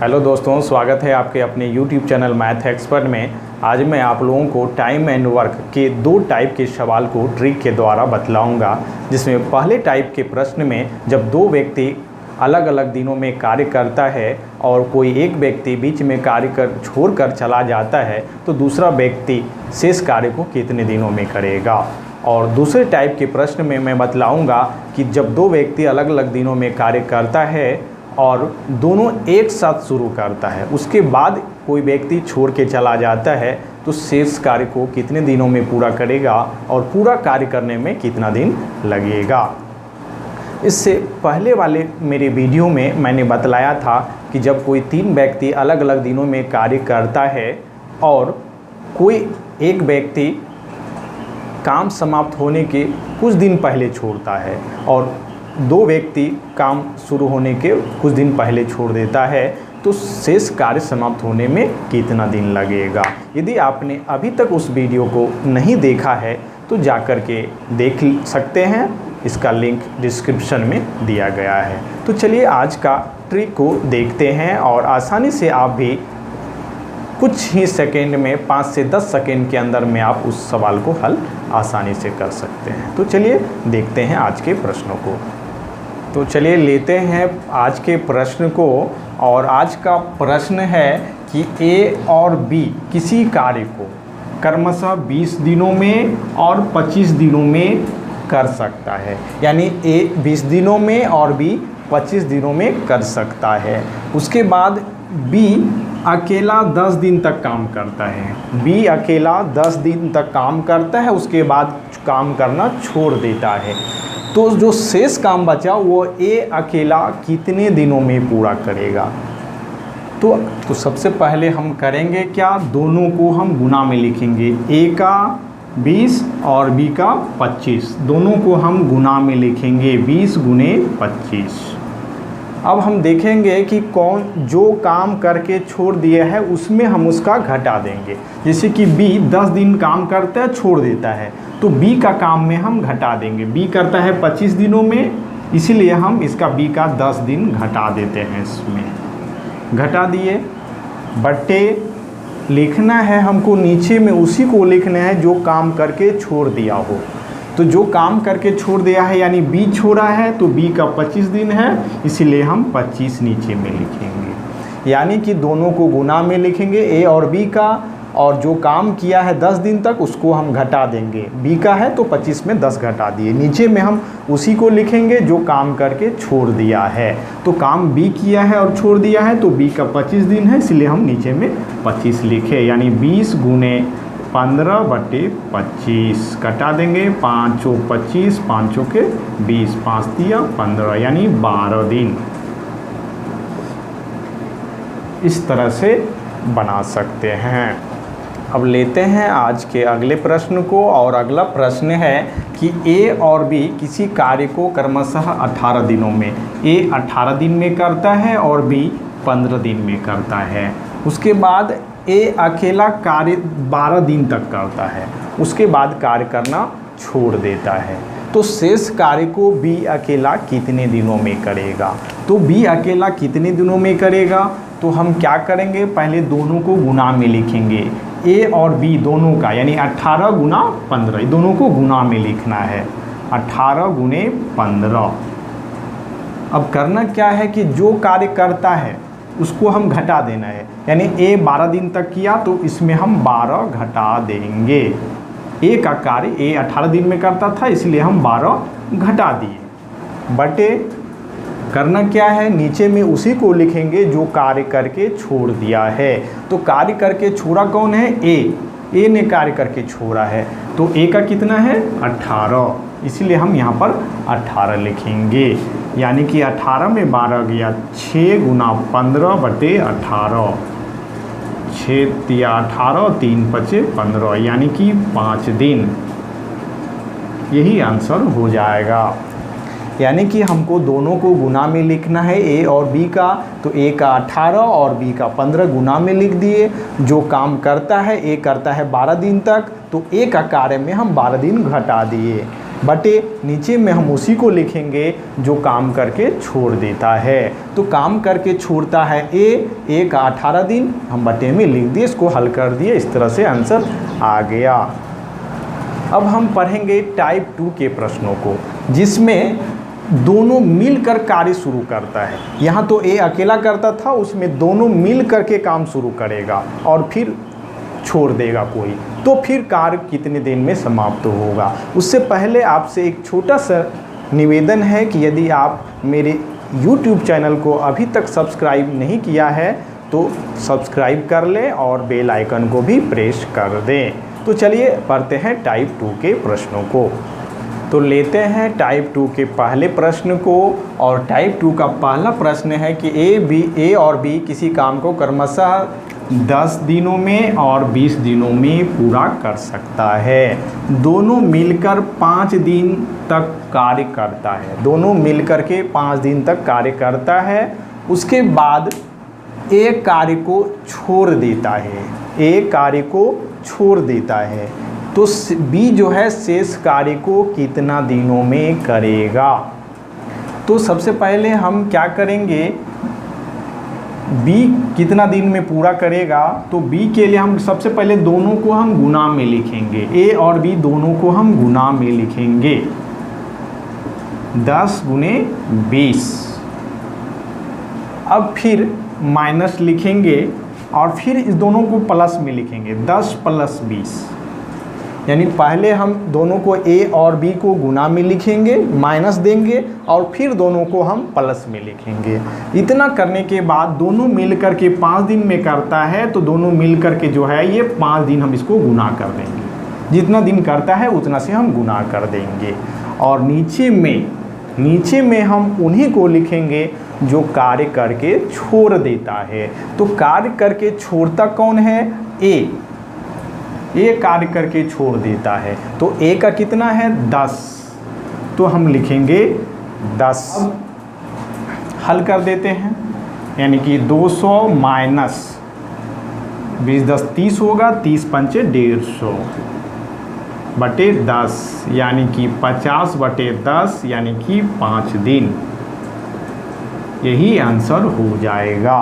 Hello दोस्तों, स्वागत है आपके अपने YouTube चैनल मैथ एक्सपर्ट में। आज मैं आप लोगों को टाइम एंड वर्क के दो टाइप के सवाल को ट्रिक के द्वारा बतलाऊंगा। जिसमें पहले टाइप के प्रश्न में जब दो व्यक्ति अलग अलग दिनों में कार्य करता है और कोई एक व्यक्ति बीच में कार्य छोड़कर चला जाता है तो दूसरा व्यक्ति शेष कार्य को कितने दिनों में करेगा। और दूसरे टाइप के प्रश्न में मैं बतलाऊंगा कि जब दो व्यक्ति अलग अलग दिनों में कार्य करता है और दोनों एक साथ शुरू करता है, उसके बाद कोई व्यक्ति छोड़ के चला जाता है तो शेष कार्य को कितने दिनों में पूरा करेगा और पूरा कार्य करने में कितना दिन लगेगा। इससे पहले वाले मेरे वीडियो में मैंने बतलाया था कि जब कोई तीन व्यक्ति अलग अलग दिनों में कार्य करता है और कोई एक व्यक्ति काम समाप्त होने के कुछ दिन पहले छोड़ता है और दो व्यक्ति काम शुरू होने के कुछ दिन पहले छोड़ देता है तो शेष कार्य समाप्त होने में कितना दिन लगेगा। यदि आपने अभी तक उस वीडियो को नहीं देखा है तो जाकर के देख सकते हैं, इसका लिंक डिस्क्रिप्शन में दिया गया है। तो चलिए आज का ट्रिक को देखते हैं और आसानी से आप भी कुछ ही सेकेंड में 5 से 10 सेकेंड के अंदर में आप उस सवाल को हल आसानी से कर सकते हैं। तो चलिए देखते हैं आज के प्रश्नों को। तो चलिए लेते हैं आज के प्रश्न को। और आज का प्रश्न है कि ए और बी किसी कार्य को क्रमशः 20 दिनों में और 25 दिनों में कर सकता है। यानी ए 20 दिनों में और बी 25 दिनों में कर सकता है। उसके बाद बी अकेला 10 दिन तक काम करता है। बी अकेला 10 दिन तक काम करता है, उसके बाद काम करना छोड़ देता है। तो जो शेष काम बचा वो ए अकेला कितने दिनों में पूरा करेगा। तो सबसे पहले हम करेंगे क्या, दोनों को हम गुना में लिखेंगे। ए का 20 और बी का 25, दोनों को हम गुना में लिखेंगे 20 गुने 25। अब हम देखेंगे कि कौन जो काम करके छोड़ दिया है उसमें हम उसका घटा देंगे। जैसे कि बी 10 दिन काम करता है छोड़ देता है तो बी का काम में हम घटा देंगे। बी करता है 25 दिनों में, इसीलिए हम इसका बी का 10 दिन घटा देते हैं। इसमें घटा दिए, बट्टे लिखना है हमको, नीचे में उसी को लिखना है जो काम करके छोड़ दिया हो। तो जो काम करके छोड़ दिया है यानी बी छोड़ा है तो बी का 25 दिन है, इसीलिए हम 25 नीचे में लिखेंगे। यानी कि दोनों को गुना में लिखेंगे ए और बी का, और जो काम किया है 10 दिन तक उसको हम घटा देंगे। बी का है तो 25 में 10 घटा दिए, नीचे में हम उसी को लिखेंगे जो काम करके छोड़ दिया है। तो काम बी किया है और छोड़ दिया है तो बी का 25 दिन है, इसलिए हम नीचे में 25 लिखे। यानी 20 गुने 15 बटे 25 घटा देंगे। 5 × 25, 5 के 20, 5 दिया 15, यानी 12 दिन। इस तरह से बना सकते हैं। अब लेते हैं आज के अगले प्रश्न को। और अगला प्रश्न है कि ए और बी किसी कार्य को क्रमशः 18 दिनों में, ए 18 दिन में करता है और बी 15 दिन में करता है। उसके बाद ए अकेला कार्य 12 दिन तक करता है, उसके बाद कार्य करना छोड़ देता है। तो शेष कार्य को बी अकेला कितने दिनों में करेगा। तो बी अकेला कितने दिनों में करेगा, तो हम क्या करेंगे, पहले दोनों को गुना में लिखेंगे। ए और बी दोनों का, यानी 18 गुना 15, दोनों को गुना में लिखना है। 18 गुने 15। अब करना क्या है कि जो कार्य करता है उसको हम घटा देना है। यानी ए 12 दिन तक किया तो इसमें हम 12 घटा देंगे। ए का कार्य ए 18 दिन में करता था, इसलिए हम 12 घटा दिए। बटे करना क्या है, नीचे में उसी को लिखेंगे जो कार्य करके छोड़ दिया है। तो कार्य करके छोड़ा कौन है, ए ने कार्य करके छोड़ा है। तो ए का कितना है 18, इसलिए हम यहाँ पर 18 लिखेंगे। यानी कि 18 में 12 गया, 6 गुना 15 बटे 18, 6 दिया 18, 3 बचे 15, यानी कि 5 दिन। यही आंसर हो जाएगा। यानी कि हमको दोनों को गुना में लिखना है, ए और बी का। तो ए का 18 और बी का 15 गुना में लिख दिए। जो काम करता है ए करता है 12 दिन तक, तो ए का कार्य में हम 12 दिन घटा दिए। बटे नीचे में हम उसी को लिखेंगे जो काम करके छोड़ देता है। तो काम करके छोड़ता है ए का 18 दिन, हम बटे में लिख दिए, इसको हल कर दिए, इस तरह से आंसर आ गया। अब हम पढ़ेंगे टाइप 2 के प्रश्नों को, जिसमें दोनों मिलकर कार्य शुरू करता है। यहाँ तो ए अकेला करता था, उसमें दोनों मिल करके काम शुरू करेगा और फिर छोड़ देगा कोई, तो फिर कार्य कितने दिन में समाप्त होगा। उससे पहले आपसे एक छोटा सा निवेदन है कि यदि आप मेरे YouTube चैनल को अभी तक सब्सक्राइब नहीं किया है तो सब्सक्राइब कर लें और बेल आइकन को भी प्रेस कर दें। तो चलिए पढ़ते हैं टाइप 2 के प्रश्नों को। तो लेते हैं टाइप 2 के पहले प्रश्न को, और टाइप 2 का पहला प्रश्न है कि ए और बी किसी काम को क्रमशः 10 दिनों में और 20 दिनों में पूरा कर सकता है। दोनों मिलकर 5 दिन तक कार्य करता है, दोनों मिलकर के 5 दिन तक कार्य करता है। उसके बाद एक कार्य को छोड़ देता है, एक कार्य को छोड़ देता है, तो बी जो है शेष कार्य को कितना दिनों में करेगा। तो सबसे पहले हम क्या करेंगे, बी कितना दिन में पूरा करेगा, तो बी के लिए हम सबसे पहले दोनों को हम गुना में लिखेंगे, ए और बी दोनों को हम गुना में लिखेंगे, 10 गुने 20। अब फिर माइनस लिखेंगे और फिर इस दोनों को प्लस में लिखेंगे, 10 + 20। यानी पहले हम दोनों को ए और बी को गुना में लिखेंगे, माइनस देंगे और फिर दोनों को हम प्लस में लिखेंगे। इतना करने के बाद दोनों मिलकर के 5 दिन में करता है, तो दोनों मिलकर के जो है ये 5 दिन हम इसको गुना कर देंगे, जितना दिन करता है उतना से हम गुना कर देंगे। और नीचे में हम उन्हीं को लिखेंगे जो कार्य करके छोड़ देता है। तो कार्य करके छोड़ता कौन है, ए कार्य करके छोड़ देता है, तो ए का कितना है 10, तो हम लिखेंगे 10। हल कर देते हैं, यानी कि 200 माइनस 20 10 30 होगा, 30 पंचे 150 बटे 10, यानी कि 50 बटे 10, यानी कि 5 दिन। यही आंसर हो जाएगा।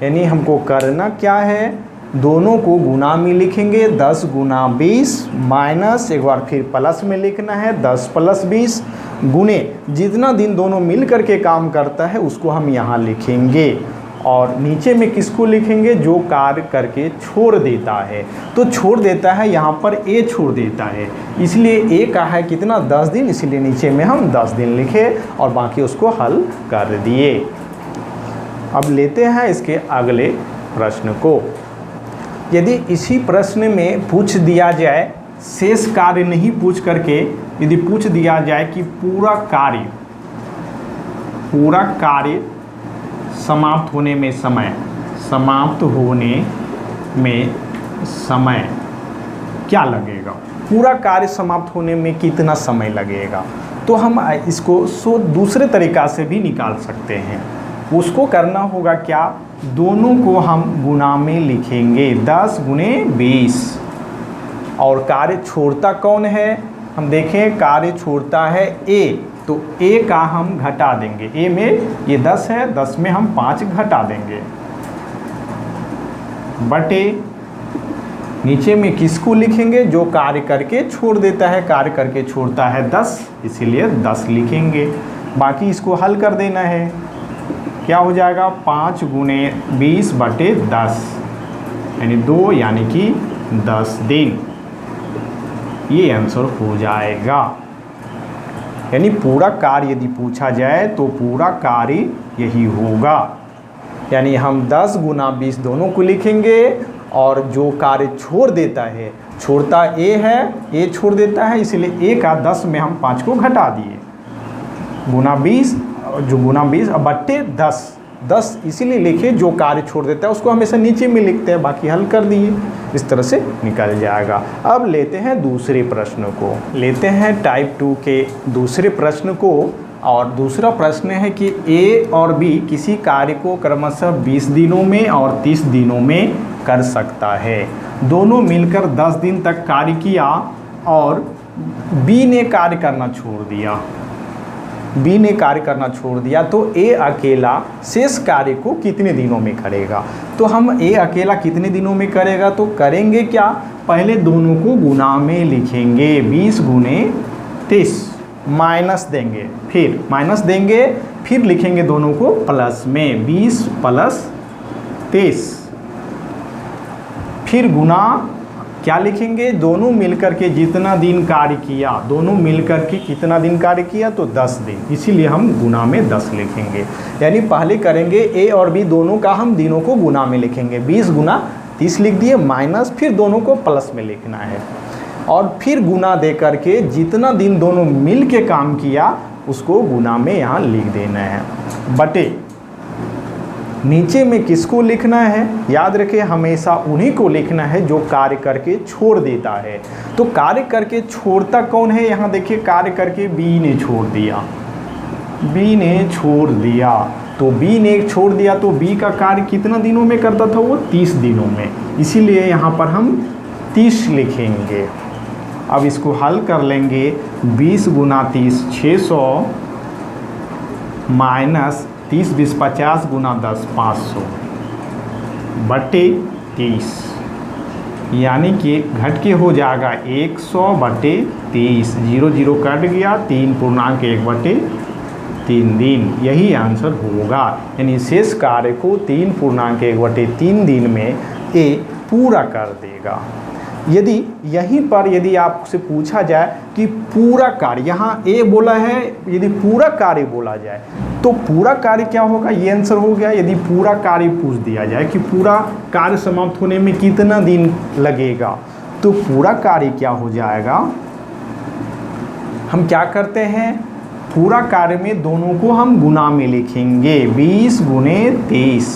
यानी हमको करना क्या है, दोनों को गुना में लिखेंगे, 10 गुना 20 माइनस एक बार फिर प्लस में लिखना है, 10 + 20 गुने जितना दिन दोनों मिल कर के काम करता है उसको हम यहाँ लिखेंगे। और नीचे में किसको लिखेंगे, जो कार्य करके छोड़ देता है। तो छोड़ देता है यहाँ पर ए छोड़ देता है, इसलिए ए का है कितना 10 दिन, इसलिए नीचे में हम 10 दिन लिखे और बाकी उसको हल कर दिए। अब लेते हैं इसके अगले प्रश्न को। यदि इसी प्रश्न में पूछ दिया जाए, शेष कार्य नहीं पूछ करके यदि पूछ दिया जाए कि पूरा कार्य समाप्त होने में समय क्या लगेगा, पूरा कार्य समाप्त होने में कितना समय लगेगा, तो हम इसको दूसरे तरीक़ा से भी निकाल सकते हैं। उसको करना होगा क्या, दोनों को हम गुना में लिखेंगे, 10 गुने 20। और कार्य छोड़ता कौन है, हम देखें कार्य छोड़ता है ए, तो ए का हम घटा देंगे, ए में ये 10 है, 10 में हम 5 घटा देंगे, बटे नीचे में किसको लिखेंगे, जो कार्य करके छोड़ देता है, कार्य करके छोड़ता है 10, इसीलिए 10 लिखेंगे। बाकी इसको हल कर देना है, क्या हो जाएगा 5 गुने 20 बटे 10, यानी 2, यानी कि 10 दिन। ये आंसर हो जाएगा। यानी पूरा कार्य यदि पूछा जाए तो पूरा कार्य यही होगा। यानी हम 10 गुना 20 दोनों को लिखेंगे और जो कार्य छोड़ देता है, छोड़ता ए है, ए छोड़ देता है, इसलिए ए का 10 में हम 5 को घटा दिए, गुना 20, जो गुना 20 अब बट्टे 10 इसीलिए लिखे, जो कार्य छोड़ देता है उसको हमेशा नीचे में लिखते हैं, बाकी हल कर दिए, इस तरह से निकल जाएगा। अब लेते हैं दूसरे प्रश्न को, लेते हैं टाइप 2 के दूसरे प्रश्न को। और दूसरा प्रश्न है कि ए और बी किसी कार्य को क्रमशः 20 दिनों में और 30 दिनों में कर सकता है। दोनों मिलकर 10 दिन तक कार्य किया और बी ने कार्य करना छोड़ दिया, बी ने कार्य करना छोड़ दिया, तो ए अकेला शेष कार्य को कितने दिनों में करेगा। तो हम ए अकेला कितने दिनों में करेगा, तो करेंगे क्या, पहले दोनों को गुना में लिखेंगे, 20 गुने 30 माइनस देंगे, फिर माइनस देंगे, फिर लिखेंगे दोनों को प्लस में, 20 प्लस 30, फिर गुना क्या लिखेंगे, दोनों मिलकर के जितना दिन कार्य किया, दोनों मिलकर के कितना दिन कार्य किया, तो 10 दिन, इसीलिए हम गुना में 10 लिखेंगे। यानी पहले करेंगे ए और बी दोनों का हम दिनों को गुना में लिखेंगे, 20 गुना 30 लिख दिए माइनस, फिर दोनों को प्लस में लिखना है, और फिर गुना दे करके जितना दिन दोनों मिल के काम किया उसको गुना में यहाँ लिख देना है, बटे नीचे में किसको लिखना है, याद रखें हमेशा उन्हीं को लिखना है जो कार्य करके छोड़ देता है। तो कार्य करके छोड़ता कौन है, यहाँ देखिए कार्य करके बी ने छोड़ दिया, बी ने छोड़ दिया, तो बी ने छोड़ दिया, तो बी का कार्य कितना दिनों में करता था, वो 30 दिनों में, इसीलिए यहाँ पर हम 30 लिखेंगे। अब इसको हल कर लेंगे, 20 गुना 30 600 माइनस 30 20 50 गुना 10 500 बटे 30, यानी कि घट के हो जाएगा 100 बटे 30, 0 0 कट गया, 3 पूर्णांक 1 बटे 3 दिन, यही आंसर होगा। यानी शेष कार्य को 3 पूर्णांक 1 बटे 3 दिन में ए पूरा कर देगा। यदि यहीं पर यदि आपसे पूछा जाए कि पूरा कार्य, यहाँ ए बोला है, यदि पूरा कार्य बोला जाए तो पूरा कार्य क्या होगा, ये आंसर हो गया। यदि पूरा कार्य पूछ दिया जाए कि पूरा कार्य समाप्त होने में कितना दिन लगेगा, तो पूरा कार्य क्या हो जाएगा, हम क्या करते हैं, पूरा कार्य में दोनों को हम गुना में लिखेंगे, 20 गुने 30।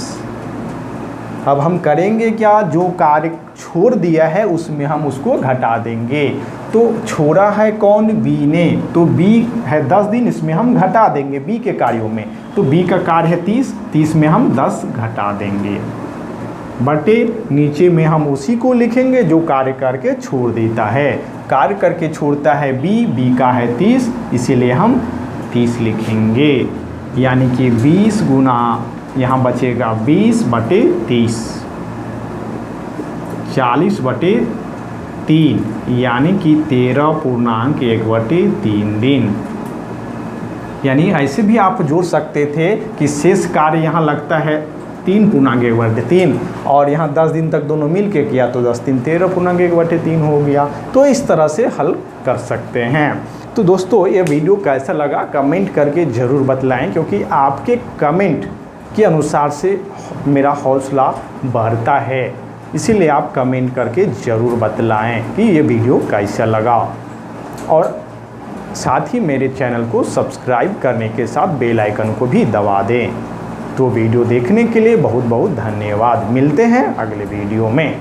अब हम करेंगे क्या, जो कार्य छोड़ दिया है उसमें हम उसको घटा देंगे, तो छोड़ा है कौन, बी ने, तो बी है 10 दिन, इसमें हम घटा देंगे बी के कार्यों में, तो बी का कार्य है 30 में हम 10 घटा देंगे, बटे नीचे में हम उसी को लिखेंगे जो कार्य करके छोड़ देता है। कार्य करके छोड़ता है बी का है 30, इसीलिए हम 30 लिखेंगे, यानी कि 20 गुना यहाँ बचेगा 20 बटे 30, 40 बटे 3, यानी कि 13 पूर्णांक 1 बटे 3 दिन। यानी ऐसे भी आप जोड़ सकते थे कि शेष कार्य यहाँ लगता है 3 पूर्णांक 1 बटे 3, और यहाँ 10 दिन तक दोनों मिल के किया तो 10 3 13 पूर्णांक 1 बटे 3 हो गया। तो इस तरह से हल कर सकते हैं। तो दोस्तों ये वीडियो कैसा लगा कमेंट करके ज़रूर बतलाएं, क्योंकि आपके कमेंट के अनुसार से मेरा हौसला बढ़ता है, इसीलिए आप कमेंट करके ज़रूर बतलाएं कि ये वीडियो कैसा लगा, और साथ ही मेरे चैनल को सब्सक्राइब करने के साथ बेल आइकन को भी दबा दें। तो वीडियो देखने के लिए बहुत बहुत धन्यवाद। मिलते हैं अगले वीडियो में।